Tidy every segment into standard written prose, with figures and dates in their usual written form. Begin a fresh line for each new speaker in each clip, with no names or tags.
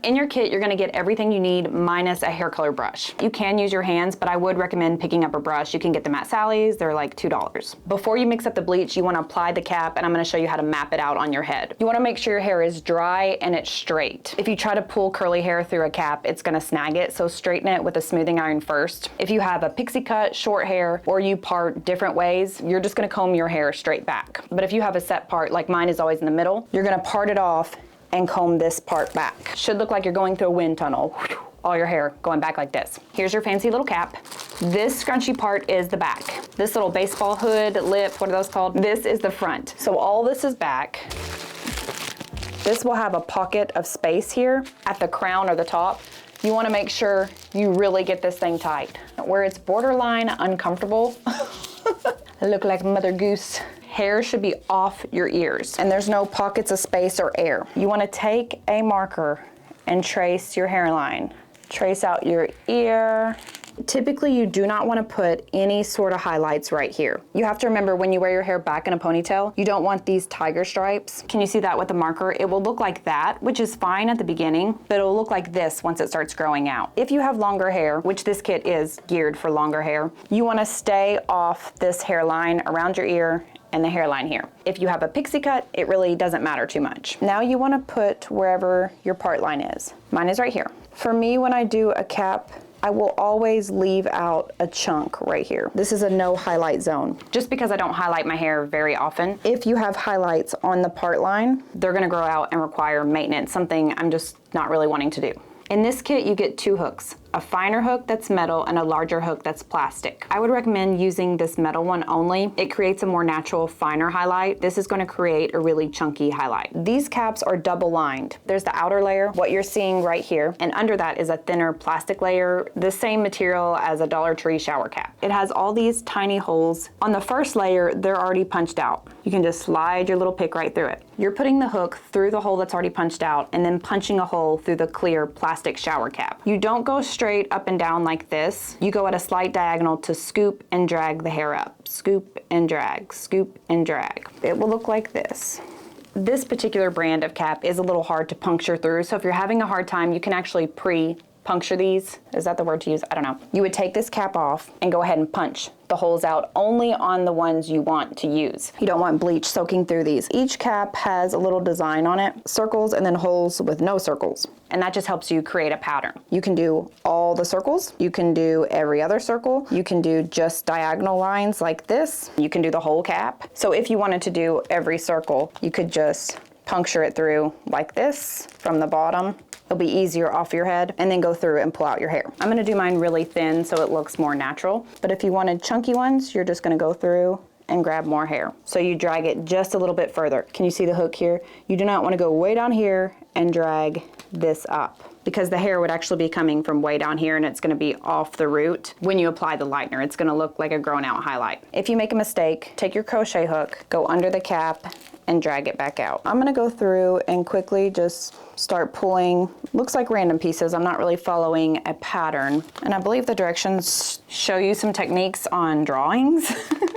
In your kit, you're gonna get everything you need minus a hair color brush. You can use your hands, but I would recommend picking up a brush. You can get them at Sally's, they're like $2. Before you mix up the bleach, you wanna apply the cap, and I'm gonna show you how to map it out on your head. You wanna make sure your hair is dry and it's straight. If you try to pull curly hair through a cap, it's gonna snag it, so straighten it with a smoothing iron first. If you have a pixie cut, short hair, or you part different ways, you're just gonna comb your hair straight back. But if you have a set part, like mine is always in the middle, you're gonna part it off and comb this part back. Should look like you're going through a wind tunnel. All your hair going back like this. Here's your fancy little cap. This scrunchy part is the back. This little baseball hood, lip, what are those called? This is the front. So all this is back. This will have a pocket of space here at the crown or the top. You wanna make sure you really get this thing tight. Where it's borderline uncomfortable, I look like Mother Goose. Hair should be off your ears, and there's no pockets of space or air. You wanna take a marker and trace your hairline. Trace out your ear. Typically, you do not want to put any sort of highlights right here. You have to remember when you wear your hair back in a ponytail, you don't want these tiger stripes. Can you see that with the marker? It will look like that, which is fine at the beginning, but it'll look like this once it starts growing out. If you have longer hair, which this kit is geared for longer hair, you want to stay off this hairline around your ear and the hairline here. If you have a pixie cut, it really doesn't matter too much. Now you want to put wherever your part line is. Mine is right here. For me, when I do a cap, I will always leave out a chunk right here. This is a no highlight zone. Just because I don't highlight my hair very often, if you have highlights on the part line, they're gonna grow out and require maintenance, something I'm just not really wanting to do. In this kit, you get 2 hooks, a finer hook that's metal and a larger hook that's plastic. I would recommend using this metal one only. It creates a more natural, finer highlight. This is going to create a really chunky highlight. These caps are double lined. There's the outer layer, what you're seeing right here, and under that is a thinner plastic layer, the same material as a Dollar Tree shower cap. It has all these tiny holes. On the first layer, they're already punched out. You can just slide your little pick right through it. You're putting the hook through the hole that's already punched out and then punching a hole through the clear plastic shower cap. You don't go straight up and down like this. You go at a slight diagonal to scoop and drag the hair up. Scoop and drag, scoop and drag. It will look like this. This particular brand of cap is a little hard to puncture through, so if you're having a hard time, you can actually puncture these. Is that the word to use? I don't know. You would take this cap off and go ahead and punch the holes out only on the ones you want to use. You don't want bleach soaking through these. Each cap has a little design on it, circles and then holes with no circles. And that just helps you create a pattern. You can do all the circles. You can do every other circle. You can do just diagonal lines like this. You can do the whole cap. So if you wanted to do every circle, you could just puncture it through like this from the bottom. It'll be easier off your head, and then go through and pull out your hair. I'm gonna do mine really thin so it looks more natural, but if you wanted chunky ones, you're just gonna go through and grab more hair. So you drag it just a little bit further. Can you see the hook here? You do not wanna go way down here and drag this up, because the hair would actually be coming from way down here and it's gonna be off the root. When you apply the lightener, it's gonna look like a grown out highlight. If you make a mistake, take your crochet hook, go under the cap, and drag it back out. I'm gonna go through and quickly just start pulling, looks like random pieces. I'm not really following a pattern. And I believe the directions show you some techniques on drawings.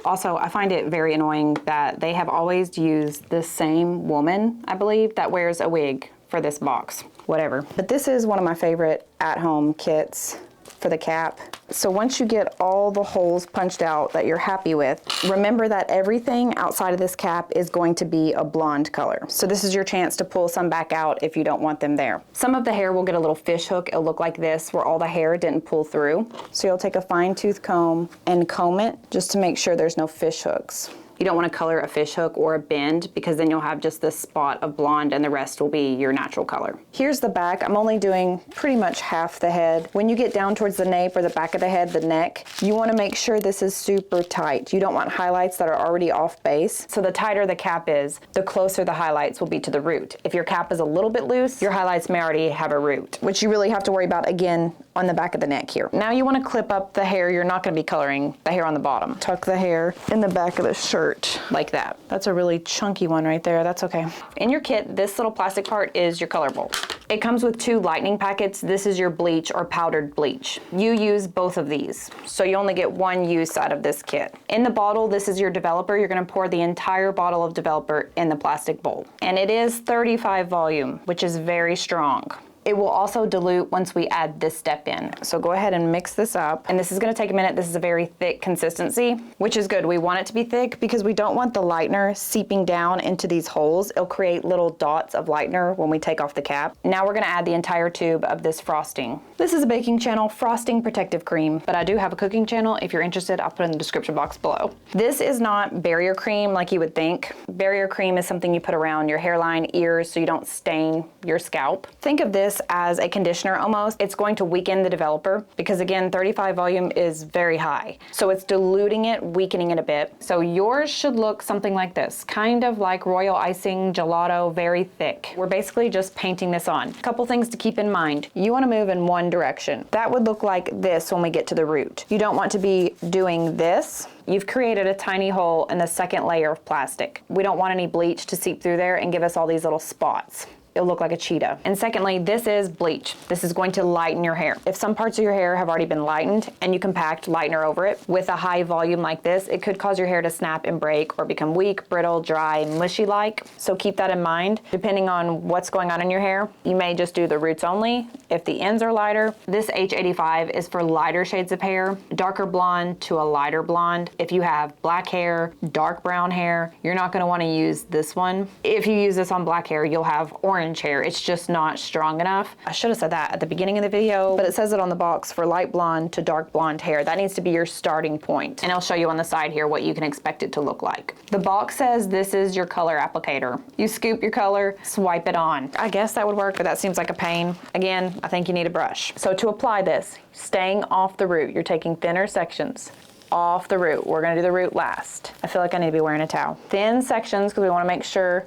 Also, I find it very annoying that they have always used the same woman, I believe, that wears a wig for this box. Whatever. But this is one of my favorite at-home kits for the cap. So once you get all the holes punched out that you're happy with, remember that everything outside of this cap is going to be a blonde color. So this is your chance to pull some back out if you don't want them there. Some of the hair will get a little fish hook. It'll look like this where all the hair didn't pull through. So you'll take a fine tooth comb and comb it just to make sure there's no fish hooks. You don't want to color a fish hook or a bend, because then you'll have just this spot of blonde and the rest will be your natural color. Here's the back. I'm only doing pretty much half the head. When you get down towards the nape or the back of the head, the neck, you want to make sure this is super tight. You don't want highlights that are already off base. So the tighter the cap is, the closer the highlights will be to the root. If your cap is a little bit loose, your highlights may already have a root, which you really have to worry about again on the back of the neck here. Now you want to clip up the hair. You're not going to be coloring the hair on the bottom. Tuck the hair in the back of the shirt like that. That's a really chunky one right there. That's okay. In your kit, this little plastic part is your color bowl. It comes with 2 lightening packets. This is your bleach or powdered bleach. You use both of these, so you only get one use out of this kit. In the bottle, this is your developer. You're gonna pour the entire bottle of developer in the plastic bowl. And it is 35 volume, which is very strong. It will also dilute once we add this step in. So go ahead and mix this up. And this is gonna take a minute. This is a very thick consistency, which is good. We want it to be thick because we don't want the lightener seeping down into these holes. It'll create little dots of lightener when we take off the cap. Now we're gonna add the entire tube of this frosting. This is a baking channel frosting protective cream, but I do have a cooking channel. If you're interested, I'll put it in the description box below. This is not barrier cream like you would think. Barrier cream is something you put around your hairline, ears, so you don't stain your scalp. Think of this as a conditioner almost. It's going to weaken the developer because again, 35 volume is very high. So it's diluting it, weakening it a bit. So yours should look something like this, kind of like royal icing gelato, very thick. We're basically just painting this on. A couple things to keep in mind. You want to move in one direction. That would look like this when we get to the root. You don't want to be doing this. You've created a tiny hole in the second layer of plastic. We don't want any bleach to seep through there and give us all these little spots. It'll look like a cheetah. And secondly, this is bleach. This is going to lighten your hair. If some parts of your hair have already been lightened and you compact lightener over it with a high volume like this, it could cause your hair to snap and break or become weak, brittle, dry, mushy-like. So keep that in mind. Depending on what's going on in your hair, you may just do the roots only. If the ends are lighter, this H85 is for lighter shades of hair, darker blonde to a lighter blonde. If you have black hair, dark brown hair, you're not gonna wanna use this one. If you use this on black hair, you'll have orange hair. It's just not strong enough. I should have said that at the beginning of the video, but it says it on the box for light blonde to dark blonde hair. That needs to be your starting point. And I'll show you on the side here what you can expect it to look like. The box says this is your color applicator. You scoop your color, swipe it on. I guess that would work, but that seems like a pain. Again, I think you need a brush. So to apply this, staying off the root, you're taking thinner sections off the root. We're gonna do the root last. I feel like I need to be wearing a towel. Thin sections because we wanna make sure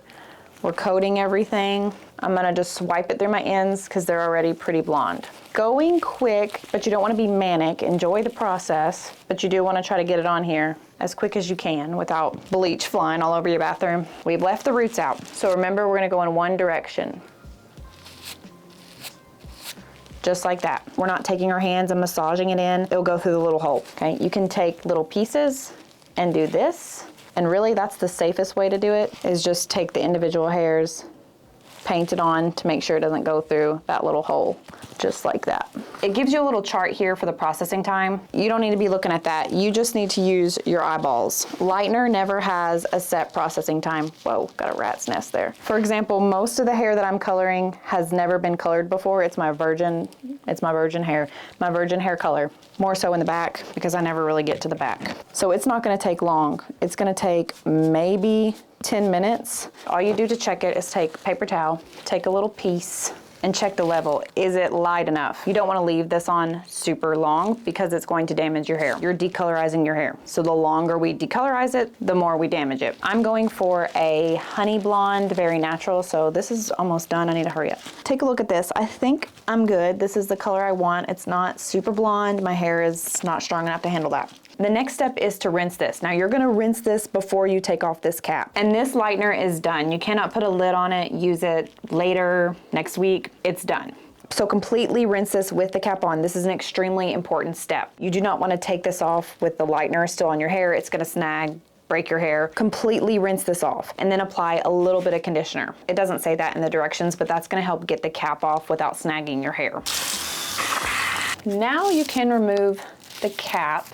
we're coating everything. I'm gonna just swipe it through my ends because they're already pretty blonde. Going quick, but you don't wanna be manic. Enjoy the process, but you do wanna try to get it on here as quick as you can without bleach flying all over your bathroom. We've left the roots out. So remember, we're gonna go in one direction. Just like that. We're not taking our hands and massaging it in. It'll go through the little hole, okay? You can take little pieces and do this. And really, that's the safest way to do it, is just take the individual hairs, paint it on to make sure it doesn't go through that little hole, just like that. It gives you a little chart here for the processing time. You don't need to be looking at that. You just need to use your eyeballs. Lightener never has a set processing time. Whoa, got a rat's nest there. For example, most of the hair that I'm coloring has never been colored before. It's my virgin hair color. More so in the back because I never really get to the back. So it's not gonna take long. It's gonna take maybe 10 minutes. All you do to check it is take a paper towel, take a little piece, and check the level. Is it light enough? You don't wanna leave this on super long because it's going to damage your hair. You're decolorizing your hair. So the longer we decolorize it, the more we damage it. I'm going for a honey blonde, very natural, so this is almost done. I need to hurry up. Take a look at this. I think I'm good. This is the color I want. It's not super blonde. My hair is not strong enough to handle that. The next step is to rinse this. Now you're gonna rinse this before you take off this cap. And this lightener is done. You cannot put a lid on it, use it later, next week, it's done. So completely rinse this with the cap on. This is an extremely important step. You do not wanna take this off with the lightener still on your hair. It's gonna snag, break your hair. Completely rinse this off and then apply a little bit of conditioner. It doesn't say that in the directions, but that's gonna help get the cap off without snagging your hair. Now you can remove the cap.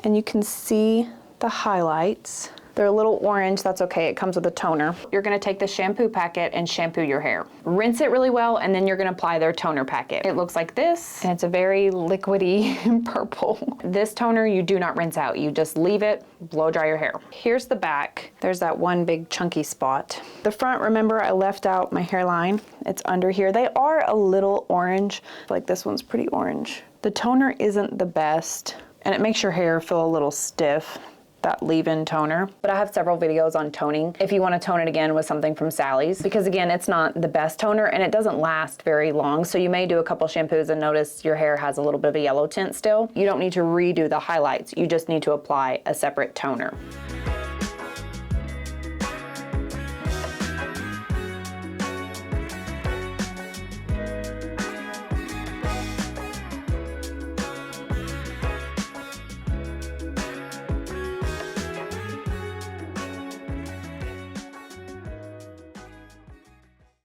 And you can see the highlights. They're a little orange, that's okay, it comes with a toner. You're gonna take the shampoo packet and shampoo your hair. Rinse it really well, and then you're gonna apply their toner packet. It looks like this, and it's a very liquidy purple. This toner you do not rinse out, you just leave it, blow dry your hair. Here's the back. There's that one big chunky spot. The front, remember I left out my hairline. It's under here. They are a little orange, like this one's pretty orange. The toner isn't the best, and it makes your hair feel a little stiff, that leave-in toner. But I have several videos on toning if you want to tone it again with something from Sally's, because again, it's not the best toner and it doesn't last very long. So you may do a couple shampoos and notice your hair has a little bit of a yellow tint still. You don't need to redo the highlights. You just need to apply a separate toner.